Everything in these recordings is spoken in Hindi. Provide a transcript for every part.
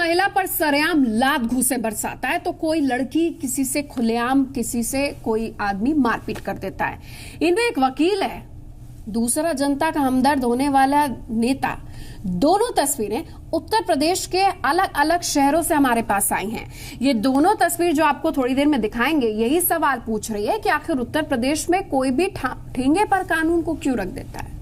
महिला पर सरेआम लात घूंसे बरसाता है तो कोई लड़की किसी से खुलेआम किसी से कोई आदमी मारपीट कर देता है। इनमें एक वकील है, दूसरा जनता का हमदर्द होने वाला नेता। दोनों तस्वीरें उत्तर प्रदेश के अलग अलग शहरों से हमारे पास आई हैं। ये दोनों तस्वीर जो आपको थोड़ी देर में दिखाएंगे यही सवाल पूछ रही है कि आखिर उत्तर प्रदेश में कोई भी ठेंगे पर कानून को क्यों रख देता है।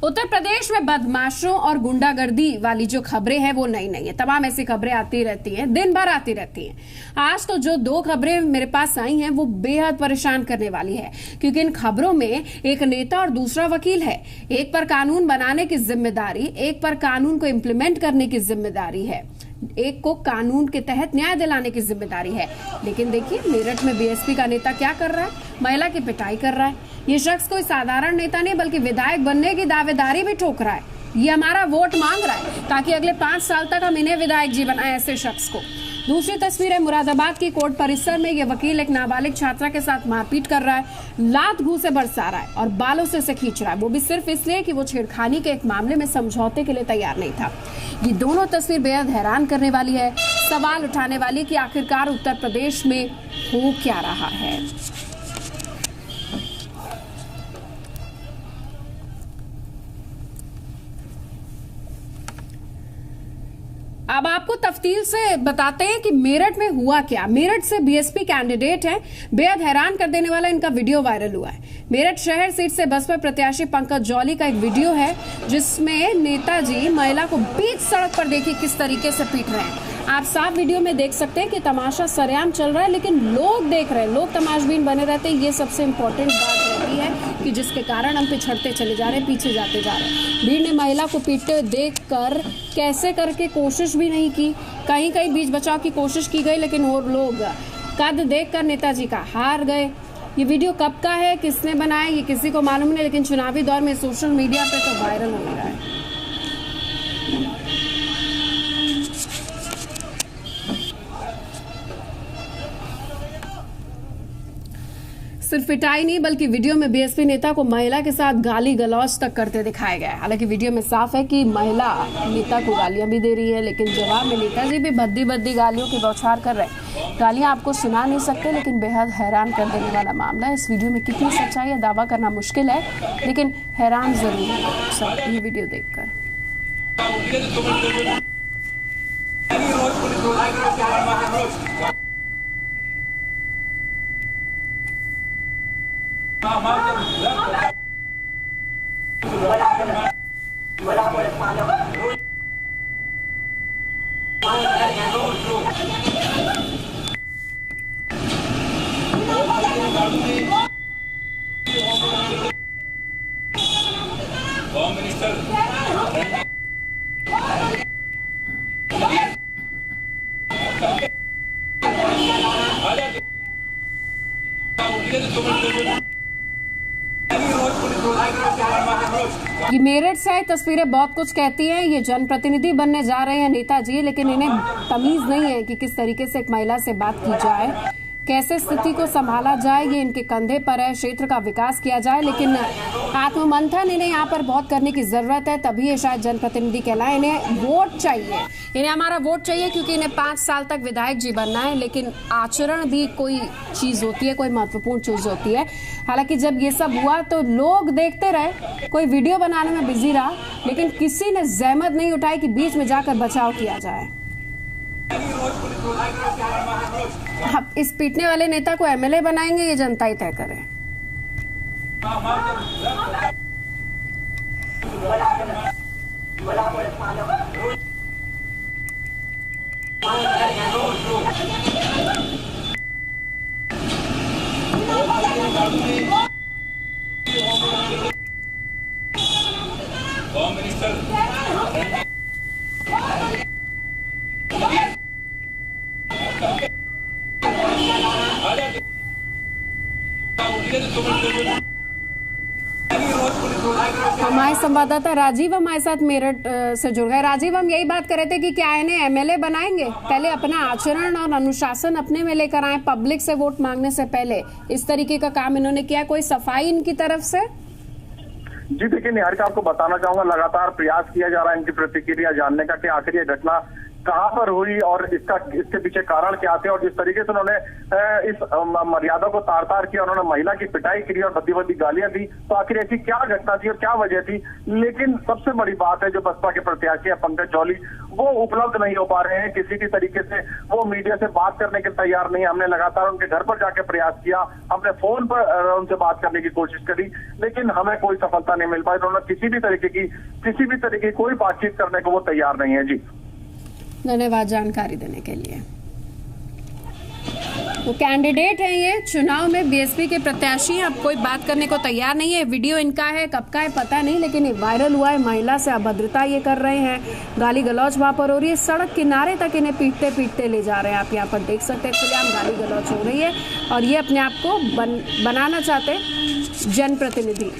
उत्तर प्रदेश में बदमाशों और गुंडागर्दी वाली जो खबरें हैं वो नई नहीं है। तमाम ऐसी खबरें आती रहती हैं, दिन भर आती रहती हैं। आज तो जो दो खबरें मेरे पास आई हैं वो बेहद परेशान करने वाली है, क्योंकि इन खबरों में एक नेता और दूसरा वकील है। एक पर कानून बनाने की जिम्मेदारी, एक पर कानून को इम्प्लीमेंट करने की जिम्मेदारी है, एक को कानून के तहत न्याय दिलाने की जिम्मेदारी है। लेकिन देखिए मेरठ में बीएसपी का नेता क्या कर रहा है, महिला की पिटाई कर रहा है। ये शख्स कोई साधारण नेता नहीं बल्कि विधायक बनने की दावेदारी भी ठोक रहा है। ये हमारा वोट मांग रहा है ताकि अगले 5 साल तक हम इन्हें विधायक जी बनाए, ऐसे शख्स को। दूसरी तस्वीर है मुरादाबाद की कोर्ट परिसर में। ये वकील एक नाबालिग छात्रा के साथ मारपीट कर रहा है, लात घूंसे बरसा रहा है और बालों से उसे खींच रहा है, वो भी सिर्फ इसलिए कि वो छेड़खानी के एक मामले में समझौते के लिए तैयार नहीं था। ये दोनों तस्वीर बेहद हैरान करने वाली है, सवाल उठाने वाली कि आखिरकार उत्तर प्रदेश में हो क्या रहा है। अब आपको तफसील से बताते हैं कि मेरठ में हुआ क्या। मेरठ से बीएसपी कैंडिडेट है, बेहद हैरान कर देने वाला इनका वीडियो वायरल हुआ है। मेरठ शहर सीट से बसपा प्रत्याशी पंकज जौली का एक वीडियो है जिसमें नेताजी महिला को बीच सड़क पर देखिए किस तरीके से पीट रहे हैं। आप साफ वीडियो में देख सकते हैं कि तमाशा सरेआम चल रहा है, लेकिन लोग देख रहे हैं, लोग तमाशबीन बने रहते हैं। ये सबसे इम्पोर्टेंट बात रहती है कि जिसके कारण हम पिछड़ते चले जा रहे हैं, पीछे जाते जा रहे हैं। भीड़ ने महिला को पीटते देख कर कैसे करके कोशिश भी नहीं की, कहीं कहीं बीच बचाव की कोशिश की गई, लेकिन और लोग कद देखकर नेताजी का हार गए। ये वीडियो कब का है, किसने बनाया, ये किसी को मालूम नहीं, लेकिन चुनावी दौर में सोशल मीडिया पे तो वायरल हो रहा है। सिर्फ पिटाई नहीं बल्कि वीडियो में बीएसपी नेता को महिला के साथ गाली गलौज तक करते दिखाया गया है। हालांकि वीडियो में साफ है कि महिला नेता को गालियां भी दे रही है, लेकिन जवाब में नेताजी भी भद्दी भद्दी गालियों की बौछार कर रहे हैं। गालियां आपको सुना नहीं सकते, लेकिन बेहद हैरान कर देने वाला मामला है। इस वीडियो में कितनी सच्चाई है दावा करना मुश्किल है, लेकिन हैरान जरूर है सब ये वीडियो देखकर। ये मेरठ से तस्वीरें बहुत कुछ कहती हैं। ये जनप्रतिनिधि बनने जा रहे हैं नेताजी, लेकिन इन्हें तमीज नहीं है कि किस तरीके से एक महिला से बात की जाए, कैसे स्थिति को संभाला जाए। ये इनके कंधे पर है, क्षेत्र का विकास किया जाए, लेकिन आत्ममंथन इन्हें यहाँ पर बहुत करने की जरूरत है, तभी ये शायद जनप्रतिनिधि कहलाए। इन्हें वोट चाहिए, इन्हें हमारा वोट चाहिए, क्योंकि इन्हें 5 साल तक विधायक जी बनना है। लेकिन आचरण भी कोई चीज होती है, कोई महत्वपूर्ण चीज होती है। हालांकि जब ये सब हुआ तो लोग देखते रहे, कोई वीडियो बनाने में बिजी रहा, लेकिन किसी ने जहमत नहीं उठाई कि बीच में जाकर बचाव किया जाए। अब इस पीटने वाले नेता को एमएलए बनाएंगे, ये जनता ही तय करे। रोज पुलिस हमारे संवाददाता राजीव हमारे साथ मेरठ से जुड़ गए। राजीव, हम यही बात कर रहे थे कि क्या इन्हें एमएलए बनाएंगे? पहले अपना आचरण और अनुशासन अपने में लेकर आए, पब्लिक से वोट मांगने से पहले इस तरीके का काम इन्होंने किया। कोई सफाई इनकी तरफ से? जी देखिए निहारिका, आपको बताना चाहूंगा, लगातार प्रयास किया जा रहा है इनकी प्रतिक्रिया जानने का कि आखिर ये घटना कहां पर हुई और इसके पीछे कारण क्या थे। और जिस तरीके से उन्होंने इस मर्यादा को तार तार किया, उन्होंने महिला की पिटाई की और भद्दी भद्दी गालियां दी, तो आखिर ऐसी क्या घटना थी और क्या वजह थी। लेकिन सबसे बड़ी बात है, जो बसपा के प्रत्याशी है पंकज जौली, वो उपलब्ध नहीं हो पा रहे हैं किसी भी तरीके से। वो मीडिया से बात करने के तैयार नहीं। हमने लगातार उनके घर पर जाके प्रयास किया, हमने फोन पर उनसे बात करने की कोशिश करी, लेकिन हमें कोई सफलता नहीं मिल पाई। उन्होंने किसी भी तरीके की कोई बातचीत करने को वो तैयार नहीं है। जी धन्यवाद जानकारी देने के लिए। वो कैंडिडेट है, ये चुनाव में बीएसपी के प्रत्याशी हैं, अब कोई बात करने को तैयार नहीं है। वीडियो इनका है, कब का है पता नहीं, लेकिन ये वायरल हुआ है। महिला से अभद्रता ये कर रहे हैं, गाली गलौज वहां पर हो रही है, सड़क किनारे तक इन्हें पीटते पीटते ले जा रहे हैं। आप यहाँ पर देख सकते हैं, खुलेआम गाली गलौज हो रही है और ये अपने आप को बनाना चाहते जनप्रतिनिधि।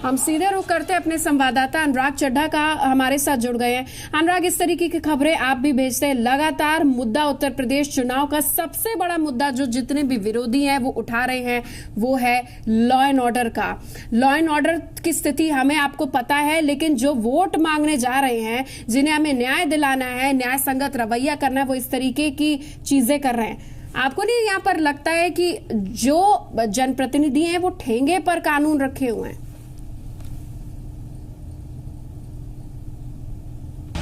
हम सीधे रुख करते अपने संवाददाता अनुराग चड्ढा का, हमारे साथ जुड़ गए हैं। अनुराग, इस तरीके की खबरें आप भी भेजते हैं लगातार। मुद्दा उत्तर प्रदेश चुनाव का सबसे बड़ा मुद्दा जो जितने भी विरोधी हैं वो उठा रहे हैं, वो है लॉ एंड ऑर्डर का। लॉ एंड ऑर्डर की स्थिति हमें आपको पता है, लेकिन जो वोट मांगने जा रहे हैं, जिन्हें हमें न्याय दिलाना है, न्याय संगत रवैया करना है, वो इस तरीके की चीजें कर रहे हैं। आपको नहीं यहाँ पर लगता है कि जो जनप्रतिनिधि हैं वो ठेंगे पर कानून रखे हुए हैं?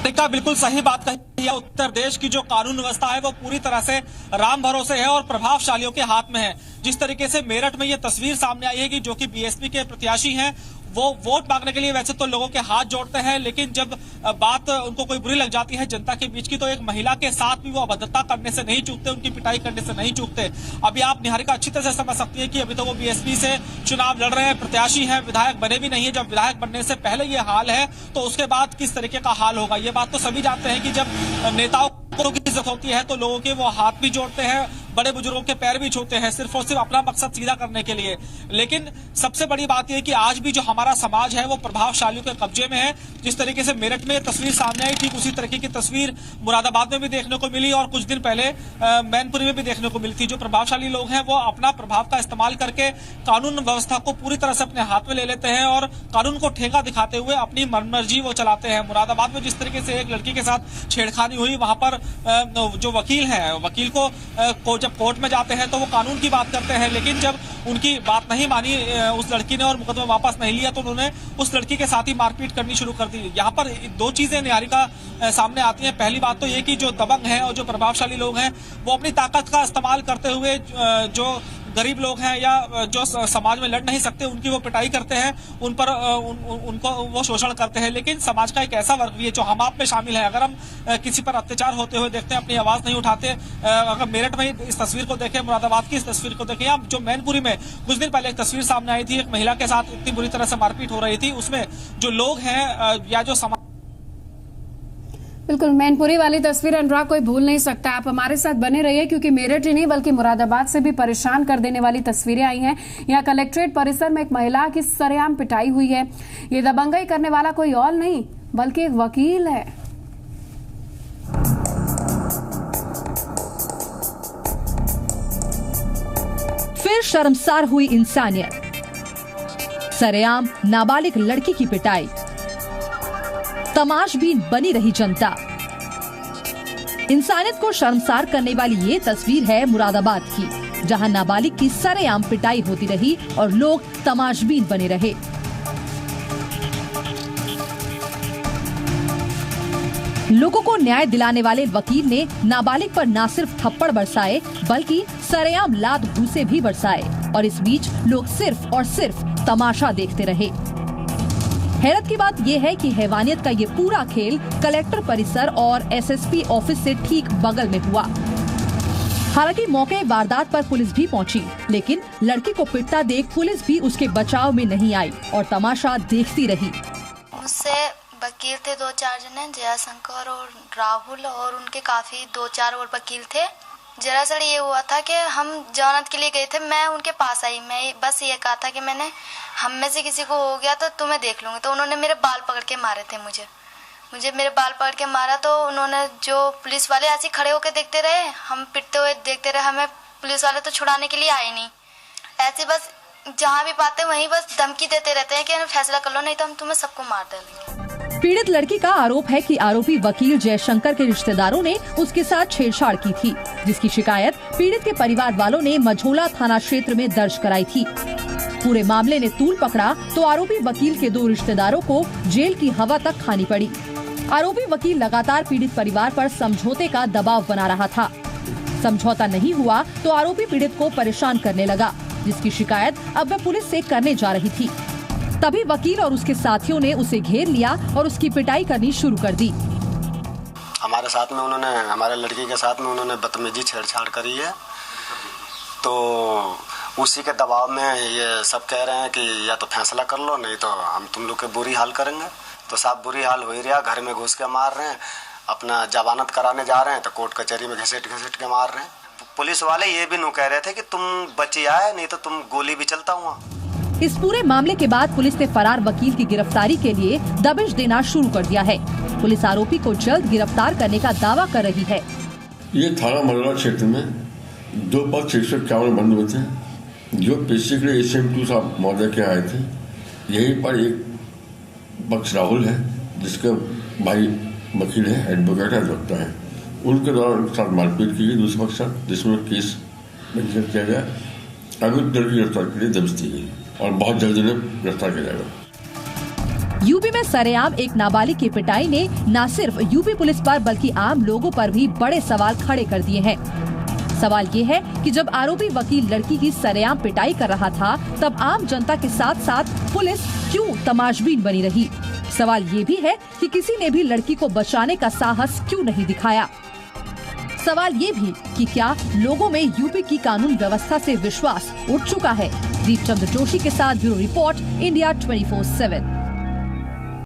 देखा, बिल्कुल सही बात कही है। उत्तर प्रदेश की जो कानून व्यवस्था है वो पूरी तरह से राम भरोसे है और प्रभावशालियों के हाथ में है। जिस तरीके से मेरठ में ये तस्वीर सामने आई है कि जो कि बीएसपी के प्रत्याशी हैं, वो वोट मांगने के लिए वैसे तो लोगों के हाथ जोड़ते हैं, लेकिन जब बात उनको कोई बुरी लग जाती है जनता के बीच की, तो एक महिला के साथ भी वो अभद्रता करने से नहीं चूकते, उनकी पिटाई करने से नहीं चूकते। अभी आप निहारिका अच्छी तरह से समझ सकती है कि अभी तो वो बीएसपी से चुनाव लड़ रहे हैं, प्रत्याशी हैं, विधायक बने भी नहीं है। जब विधायक बनने से पहले ये हाल है तो उसके बाद किस तरीके का हाल होगा। ये बात तो सभी जानते हैं कि जब नेताओं को की इज्जत होती है तो लोगों के वो हाथ भी जोड़ते हैं, बड़े बुजुर्गों के पैर भी छूते हैं, सिर्फ और सिर्फ अपना मकसद सीधा करने के लिए। लेकिन सबसे बड़ी बात यह है कि आज भी जो हमारा समाज है वो प्रभावशालियों के कब्जे में है। जिस तरीके से मेरठ में तस्वीर सामने आई, ठीक उसी तरीके की तस्वीर मुरादाबाद में भी देखने को मिली और कुछ दिन पहले मैनपुरी में भी देखने को मिली थी। जो प्रभावशाली लोग हैं वो अपना प्रभाव का इस्तेमाल करके कानून व्यवस्था को पूरी तरह से अपने हाथ में ले लेते हैं और कानून को ठेका दिखाते हुए अपनी मनमर्जी वो चलाते हैं। मुरादाबाद में जिस तरीके से एक लड़की के साथ छेड़खानी हुई, वहां पर जो वकील है, वकील को जब कोर्ट में जाते हैं तो वो कानून की बात करते हैं, लेकिन जब उनकी बात नहीं मानी उस लड़की ने और मुकदमा वापस नहीं लिया तो उन्होंने उस लड़की के साथ ही मारपीट करनी शुरू कर दी। यहाँ पर दो चीजें निहारिका सामने आती हैं। पहली बात तो ये कि जो दबंग हैं और जो प्रभावशाली लोग हैं वो अपनी ताकत का इस्तेमाल करते हुए जो गरीब लोग हैं या जो समाज में लड़ नहीं सकते उनकी वो पिटाई करते हैं, उन पर उनको वो शोषण करते हैं। लेकिन समाज का एक ऐसा वर्ग भी है जो हम आप में शामिल है, अगर हम किसी पर अत्याचार होते हुए देखते हैं, अपनी आवाज नहीं उठाते। अगर मेरठ में इस तस्वीर को देखें, मुरादाबाद की इस तस्वीर को देखें, या जो मैनपुरी में कुछ दिन पहले एक तस्वीर सामने आई थी, एक महिला के साथ इतनी बुरी तरह से मारपीट हो रही थी, उसमें जो लोग हैं या जो समाज, बिल्कुल मैनपुरी वाली तस्वीर अनुराग कोई भूल नहीं सकता। आप हमारे साथ बने रहिए क्योंकि मेरठ ही नहीं बल्कि मुरादाबाद से भी परेशान कर देने वाली तस्वीरें आई हैं। यहाँ कलेक्ट्रेट परिसर में एक महिला की सरेआम पिटाई हुई है। ये दबंगई करने वाला कोई और नहीं बल्कि एक वकील है। फिर शर्मसार हुई इंसानियत, सरेआम नाबालिग लड़की की पिटाई, तमाशबीन बनी रही जनता। इंसानियत को शर्मसार करने वाली ये तस्वीर है मुरादाबाद की, जहां नाबालिग की सरेआम पिटाई होती रही और लोग तमाशबीन बने रहे। लोगों को न्याय दिलाने वाले वकील ने नाबालिग पर न सिर्फ थप्पड़ बरसाए बल्कि सरेआम लात घूंसे भी बरसाए और इस बीच लोग सिर्फ और सिर्फ तमाशा देखते रहे। हैरत की बात यह है कि हैवानियत का ये पूरा खेल कलेक्टर परिसर और एसएसपी ऑफिस से ठीक बगल में हुआ। हालांकि मौके वारदात पर पुलिस भी पहुंची, लेकिन लड़की को पिटता देख पुलिस भी उसके बचाव में नहीं आई और तमाशा देखती रही। मुझसे वकील थे 2-4 जने, जयाशंकर और राहुल, और उनके काफी 2-4 और वकील थे। दरअसल ये हुआ था कि हम जमानत के लिए गए थे, मैं उनके पास आई, मैं बस ये कहा था कि हम में से किसी को हो गया तो तुम्हें देख लूंगी। तो उन्होंने मेरे बाल पकड़ के मारे थे, मुझे मेरे बाल पकड़ के मारा। तो उन्होंने जो पुलिस वाले ऐसे खड़े होकर देखते रहे, हम पिटते हुए देखते रहे, हमें पुलिस वाले तो छुड़ाने के लिए आए नहीं। ऐसे बस जहाँ भी पाते वहीं बस धमकी देते रहते हैं कि फैसला कर लो नहीं तो हम तुम्हें सबको मार डालेंगे। पीड़ित लड़की का आरोप है कि आरोपी वकील जयशंकर के रिश्तेदारों ने उसके साथ छेड़छाड़ की थी, जिसकी शिकायत पीड़ित के परिवार वालों ने मझोला थाना क्षेत्र में दर्ज कराई थी। पूरे मामले ने तूल पकड़ा तो आरोपी वकील के 2 रिश्तेदारों को जेल की हवा तक खानी पड़ी। आरोपी वकील लगातार पीड़ित परिवार पर समझौते का दबाव बना रहा था। समझौता नहीं हुआ तो आरोपी पीड़ित को परेशान करने लगा, जिसकी शिकायत अब वह पुलिस से करने जा रही थी। तभी वकील और उसके साथियों ने उसे घेर लिया और उसकी पिटाई करनी शुरू कर दी। हमारे साथ में उन्होंने, हमारे लड़की के साथ में उन्होंने बदतमीजी छेड़छाड़ करी है। तो उसी के दबाव में ये सब कह रहे हैं कि या तो फैसला कर लो नहीं तो हम तुम लोग के बुरी हाल करेंगे। तो साहब बुरी हाल हो ही रहा, घर में घुस के मार रहे हैं, अपना जमानत कराने जा रहे हैं तो कोर्ट कचहरी में घसीट के मार रहे हैं। पुलिस वाले ये भी नु कह रहे थे कि तुम बची आए नहीं तो तुम गोली भी चलता हुआ। इस पूरे मामले के बाद पुलिस ने फरार वकील की गिरफ्तारी के लिए दबिश देना शुरू कर दिया है। पुलिस आरोपी को जल्द गिरफ्तार करने का दावा कर रही है। ये थाना मझोला क्षेत्र में 2 पक्ष 151 बंद हुए थे, जो पेशी के लिए ACM2 साहब महोदय के आए थे। यहीं पर एक पक्ष राहुल है, जिसका भाई वकील है, एडवोकेट है, डॉक्टर है। उनके द्वारा उनके साथ मारपीट की गई, दूसरे पक्ष साथ, जिसमें केस रजिस्टर किया गया। अभी लड़की गिरफ्तार के लिए दबिश दी गई और बहुत जल्द इन्हें गिरफ्तार किया जाएगा। यूपी में सरेआम एक नाबालिग की पिटाई ने न सिर्फ यूपी पुलिस पर बल्कि आम लोगों पर भी बड़े सवाल खड़े कर दिए हैं। सवाल ये है कि जब आरोपी वकील लड़की की सरेआम पिटाई कर रहा था, तब आम जनता के साथ साथ पुलिस क्यों तमाशबीन बनी रही? सवाल ये भी है कि किसी ने भी लड़की को बचाने का साहस क्यों नहीं दिखाया? सवाल ये भी कि क्या लोगों में यूपी की कानून व्यवस्था से विश्वास उठ चुका है? दीपचंद्र जोशी के साथ ब्यूरो रिपोर्ट, इंडिया 24/7।